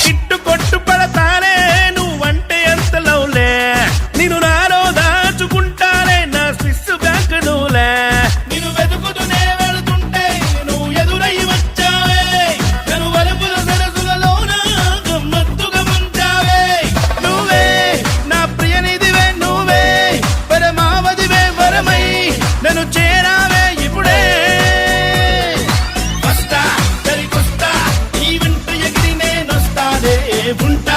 ఇట్టు కొట్టు పడతానే నువ్వంటే ఎంత లవ్లే నేను నాలో దాచుకుంటానే నా స్విస్ బ్యాంక్ నువ్వులే నేను వెతుకుతూనే వెళుతుంటే నువ్వు ఎదురై వచ్చావే నన్ను వలుపుల సరసులలోన గమ్మత్తుగా ముంచావే నువ్వే నా ప్రియనిధివే నువ్వే పరమావధివే వరమై నన్ను చేరావే ఇప్పుడే వస్తా సరికొస్తా ఈ వెంట ఎగిరి నేనొస్తానే ఉంటా